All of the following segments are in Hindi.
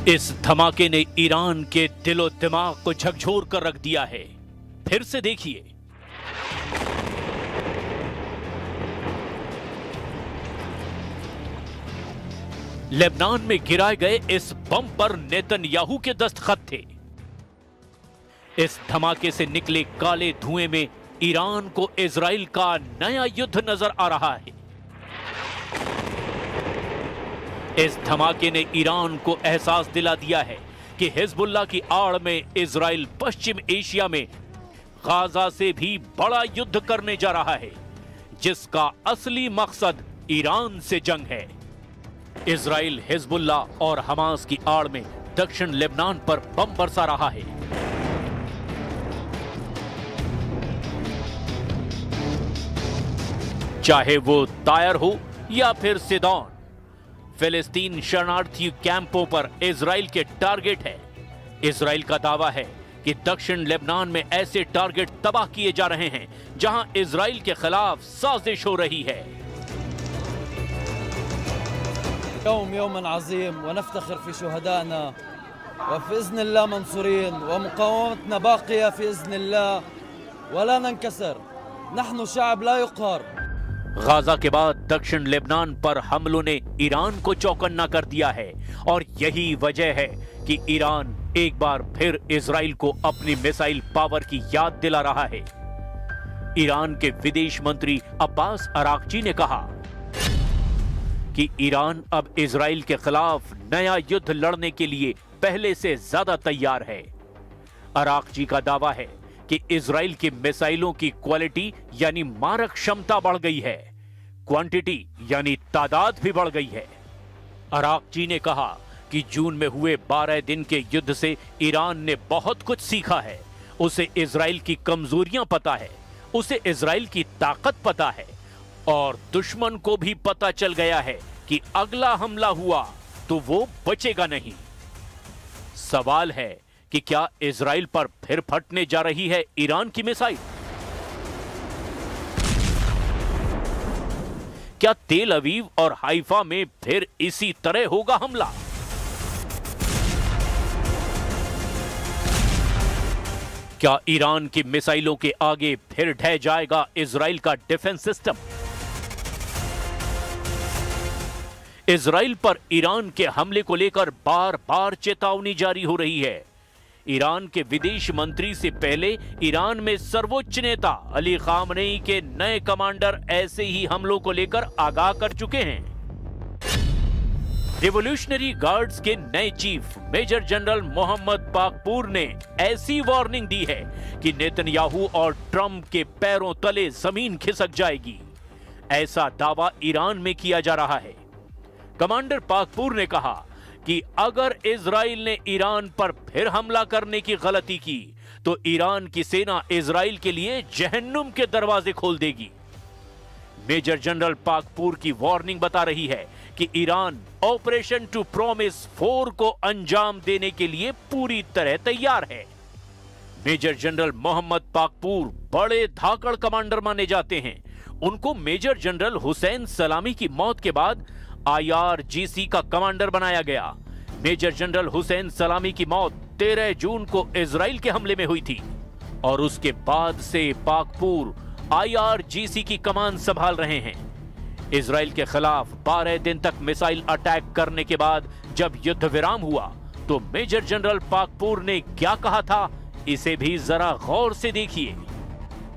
इस धमाके ने ईरान के दिलो दिमाग को झकझोर कर रख दिया है। फिर से देखिए। लेबनान में गिराए गए इस बम पर नेतन्याहू के दस्तखत थे। इस धमाके से निकले काले धुएं में ईरान को इजराइल का नया युद्ध नजर आ रहा है। इस धमाके ने ईरान को एहसास दिला दिया है कि हिजबुल्लाह की आड़ में इजराइल पश्चिम एशिया में गाजा से भी बड़ा युद्ध करने जा रहा है, जिसका असली मकसद ईरान से जंग है। इजराइल हिजबुल्लाह और हमास की आड़ में दक्षिण लेबनान पर बम बरसा रहा है। चाहे वो तायर हो या फिर सिदोन, फिलिस्तीन शरणार्थी कैंपों पर इजराइल के टारगेट है। इजराइल का दावा है कि दक्षिण लेबनान में ऐसे टारगेट तबाह किए जा रहे हैं जहां इजराइल के खिलाफ साजिश हो रही है। यौम अज़ीम व नफ्तखिर फी शुहदाना व फ़िज़्न अल्लाह मंसूरीन व मुक़ावमतना बाक़िया फी इज़्न अल्लाह व ला ननकसर नहनु शअब ला युक़हर। गाजा के बाद दक्षिण लेबनान पर हमलों ने ईरान को चौकन्ना कर दिया है और यही वजह है कि ईरान एक बार फिर इजराइल को अपनी मिसाइल पावर की याद दिला रहा है। ईरान के विदेश मंत्री अब्बास अराक्ची ने कहा कि ईरान अब इजराइल के खिलाफ नया युद्ध लड़ने के लिए पहले से ज्यादा तैयार है। अराक्ची का दावा है कि इजराइल की मिसाइलों की क्वालिटी यानी मारक क्षमता बढ़ गई है, क्वांटिटी यानी तादाद भी बढ़ गई है। अराक्ची ने कहा कि जून में हुए 12 दिन के युद्ध से ईरान ने बहुत कुछ सीखा है। उसे इजराइल की कमजोरियां पता है, उसे इजराइल की ताकत पता है और दुश्मन को भी पता चल गया है कि अगला हमला हुआ तो वो बचेगा नहीं। सवाल है कि क्या इजराइल पर फिर फटने जा रही है ईरान की मिसाइल? क्या तेल अवीव और हाइफा में फिर इसी तरह होगा हमला? क्या ईरान की मिसाइलों के आगे फिर ढह जाएगा इजराइल का डिफेंस सिस्टम? इजराइल पर ईरान के हमले को लेकर बार बार चेतावनी जारी हो रही है। ईरान के विदेश मंत्री से पहले ईरान में सर्वोच्च नेता अली खामनेई के नए कमांडर ऐसे ही हमलों को लेकर आगाह कर चुके हैं। रिवॉल्यूशनरी गार्ड्स के नए chief major general Mohammad Pakpour ने ऐसी वार्निंग दी है कि नेतन्याहू और ट्रंप के पैरों तले जमीन खिसक जाएगी। ऐसा दावा ईरान में किया जा रहा है। कमांडर पाकपूर ने कहा कि अगर इजराइल ने ईरान पर फिर हमला करने की गलती की तो ईरान की सेना इजराइल के लिए जहन्नुम के दरवाजे खोल देगी। मेजर जनरल पाकपूर की वार्निंग बता रही है कि ईरान ऑपरेशन टू प्रॉमिस 4 को अंजाम देने के लिए पूरी तरह तैयार है। मेजर जनरल मोहम्मद पाकपूर बड़े धाकड़ कमांडर माने जाते हैं। उनको मेजर जनरल हुसैन सलामी की मौत के बाद IRGC का कमांडर बनाया गया। मेजर जनरल हुसैन सलामी की मौत 13 जून को इजराइल के हमले में हुई थी और उसके बाद से पाकपूर IRGC की कमान संभाल रहे हैं। इजराइल के खिलाफ 12 दिन तक मिसाइल अटैक करने के बाद जब युद्ध विराम हुआ तो मेजर जनरल पाकपूर ने क्या कहा था, इसे भी जरा गौर से देखिए।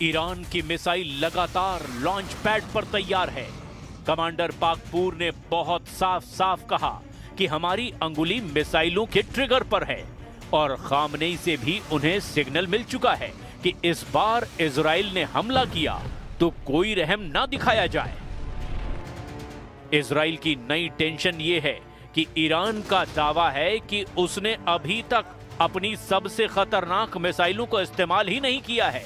ईरान की मिसाइल लगातार लॉन्च पैड पर तैयार है। कमांडर पाकपूर ने बहुत साफ साफ कहा कि हमारी अंगुली मिसाइलों के ट्रिगर पर है और खामनेई से भी उन्हें सिग्नल मिल चुका है कि इस बार इजराइल ने हमला किया तो कोई रहम ना दिखाया जाए। इजराइल की नई टेंशन यह है कि ईरान का दावा है कि उसने अभी तक अपनी सबसे खतरनाक मिसाइलों को इस्तेमाल ही नहीं किया है।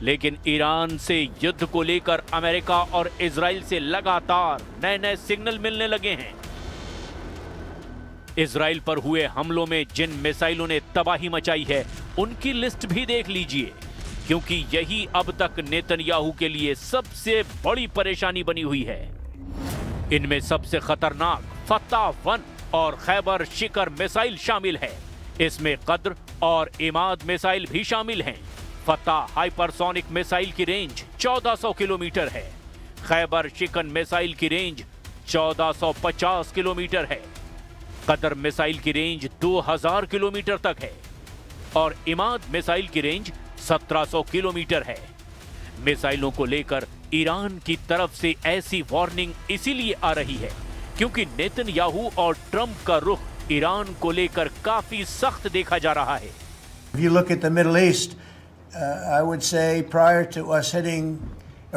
लेकिन ईरान से युद्ध को लेकर अमेरिका और इजराइल से लगातार नए नए सिग्नल मिलने लगे हैं। इजराइल पर हुए हमलों में जिन मिसाइलों ने तबाही मचाई है, उनकी लिस्ट भी देख लीजिए, क्योंकि यही अब तक नेतन्याहू के लिए सबसे बड़ी परेशानी बनी हुई है। इनमें सबसे खतरनाक फत्ता-1 और खैबर शिखर मिसाइल शामिल है। इसमें कद्र और इमाद मिसाइल भी शामिल हैं। फत्ता हाइपरसोनिक मिसाइल की रेंज 1400 किलोमीटर है। खैबर शिखर मिसाइल की रेंज 1450 किलोमीटर है। कद्र मिसाइल की रेंज 2000 किलोमीटर तक है और इमाद मिसाइल की रेंज 1700 किलोमीटर है। मिसाइलों को लेकर ईरान की तरफ से ऐसी वार्निंग इसीलिए आ रही है क्योंकि नेतन्याहू और ट्रंप का रुख ईरान को लेकर काफी सख्त देखा जा रहा है। If you look at the Middle East, I would say prior to us hitting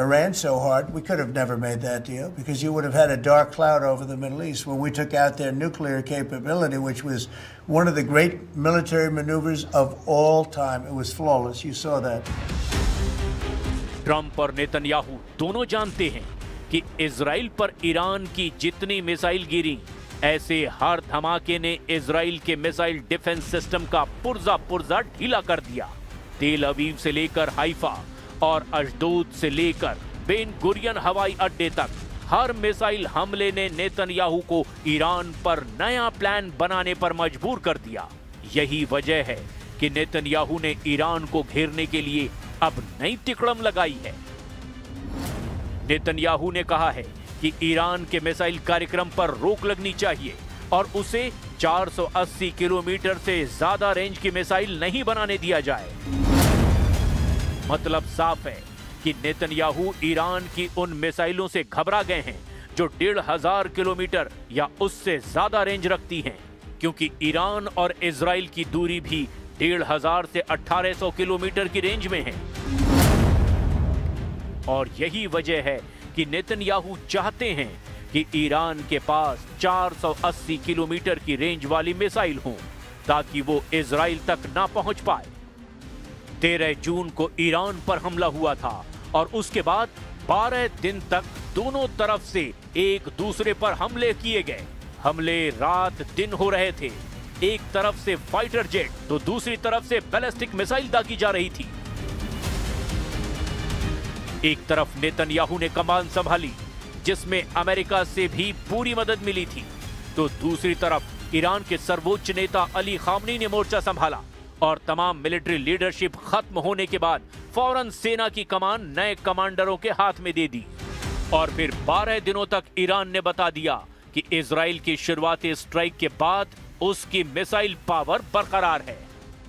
Iran so hard, we could have never made that deal because you would have had a dark cloud over the Middle East when we took out their nuclear capability, which was one of the great military maneuvers of all time. It was flawless. You saw that. Trump और नेतन्याहू दोनों जानते हैं कि इजराइल पर ईरान की जितनी मिसाइल गिरी, ऐसे हर धमाके ने इजराइल के मिसाइल डिफेंस सिस्टम का पुर्जा ढीला कर दिया। तेल अवीव से लेकर हाइफा और अशदोद से लेकर बेन गुरियन हवाई अड्डे तक हर मिसाइल हमले ने नेतन्याहू को ईरान पर नया प्लान बनाने पर मजबूर कर दिया। यही वजह है कि नेतन्याहू ने ईरान को घेरने के लिए अब नई तिकड़म लगाई है। नेतन्याहू ने कहा है कि ईरान के मिसाइल कार्यक्रम पर रोक लगनी चाहिए और उसे 480 किलोमीटर से ज्यादा रेंज की मिसाइल नहीं बनाने दिया जाए। मतलब साफ है कि नेतन्याहू ईरान की उन मिसाइलों से घबरा गए हैं जो 1500 किलोमीटर या उससे ज्यादा रेंज रखती हैं, क्योंकि ईरान और इजराइल की दूरी भी 1500 से 1800 किलोमीटर की रेंज में है। और यही वजह है कि नेतन्याहू चाहते हैं कि ईरान के पास 480 किलोमीटर की रेंज वाली मिसाइल हो ताकि वो इजराइल तक ना पहुंच पाए। 13 जून को ईरान पर हमला हुआ था और उसके बाद 12 दिन तक दोनों तरफ से एक दूसरे पर हमले किए गए। हमले रात दिन हो रहे थे। एक तरफ से फाइटर जेट तो दूसरी तरफ से बैलिस्टिक मिसाइल दागी जा रही थी। एक तरफ नेतन्याहू ने कमान संभाली जिसमें अमेरिका से भी पूरी मदद मिली थी, तो दूसरी तरफ ईरान के सर्वोच्च नेता अली खामनी ने मोर्चा संभाला और तमाम मिलिट्री लीडरशिप खत्म होने के बाद फौरन सेना की कमान नए कमांडरों के हाथ में दे दी। और फिर 12 दिनों तक ईरान ने बता दिया कि इजराइल की शुरुआती स्ट्राइक के बाद उसकी मिसाइल पावर बरकरार है।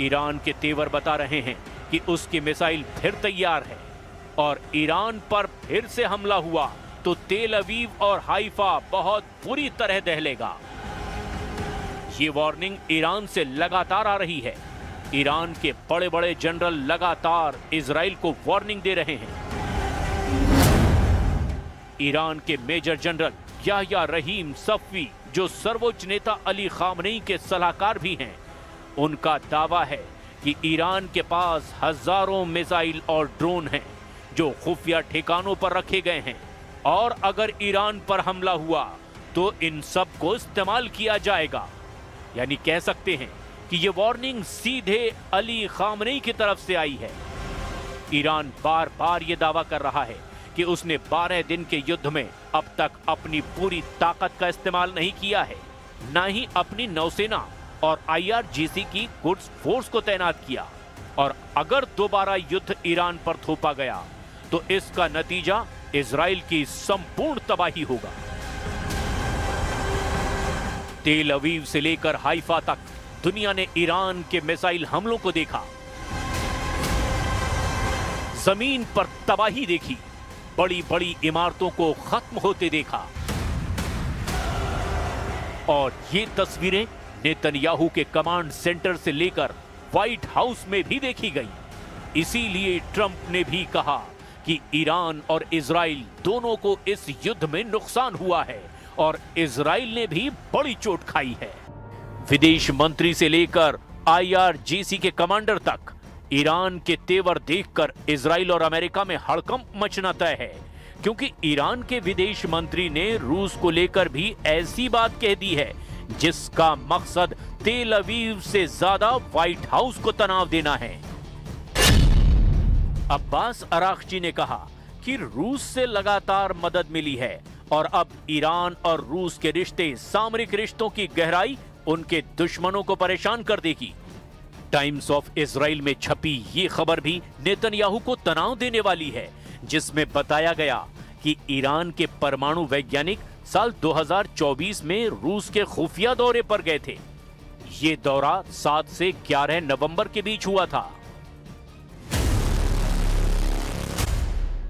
ईरान के तेवर बता रहे हैं कि उसकी मिसाइल फिर तैयार है और ईरान पर फिर से हमला हुआ तो तेल अवीव और हाइफा बहुत बुरी तरह दहलेगा। ये वार्निंग ईरान से लगातार आ रही है। ईरान के बड़े बड़े जनरल लगातार इजराइल को वार्निंग दे रहे हैं। ईरान के मेजर जनरल याह्या रहीम सफ़वी, जो सर्वोच्च नेता अली खामनेई के सलाहकार भी हैं, उनका दावा है कि ईरान के पास हजारों मिसाइल और ड्रोन हैं जो खुफिया ठिकानों पर रखे गए हैं और अगर ईरान पर हमला हुआ तो इन सब को इस्तेमाल किया जाएगा। यानी कह सकते हैं कि ये वार्निंग सीधे अली खामनेई की तरफ से आई है। ईरान बार बार ये दावा कर रहा है कि उसने 12 दिन के युद्ध में अब तक अपनी पूरी ताकत का इस्तेमाल नहीं किया है, ना ही अपनी नौसेना और IRGC की गुड्स फोर्स को तैनात किया। और अगर दोबारा युद्ध ईरान पर थोपा गया तो इसका नतीजा इजराइल की संपूर्ण तबाही होगा। तेल अवीव से लेकर हाइफा तक दुनिया ने ईरान के मिसाइल हमलों को देखा, जमीन पर तबाही देखी, बड़ी बड़ी इमारतों को खत्म होते देखा। और ये तस्वीरें नेतन्याहू के कमांड सेंटर से लेकर व्हाइट हाउस में भी देखी गई। इसीलिए ट्रंप ने भी कहा कि ईरान और इजराइल दोनों को इस युद्ध में नुकसान हुआ है और इजराइल ने भी बड़ी चोट खाई है। विदेश मंत्री से लेकर IRGC के कमांडर तक ईरान के तेवर देखकर इजराइल और अमेरिका में हड़कंप मचना तय है, क्योंकि ईरान के विदेश मंत्री ने रूस को लेकर भी ऐसी बात कह दी है जिसका मकसद तेल अवीव से ज्यादा व्हाइट हाउस को तनाव देना है। अब्बास अरागची ने कहा कि रूस से लगातार मदद मिली है और अब ईरान और रूस के रिश्ते सामरिक रिश्तों की गहराई उनके दुश्मनों को परेशान कर देगी। टाइम्स ऑफ इजराइल में छपी ये खबर भी नेतन्याहू को तनाव देने वाली है, जिसमें बताया गया कि ईरान के परमाणु वैज्ञानिक साल 2024 में रूस के खुफिया दौरे पर गए थे। ये दौरा 7 से 11 नवंबर के बीच हुआ था।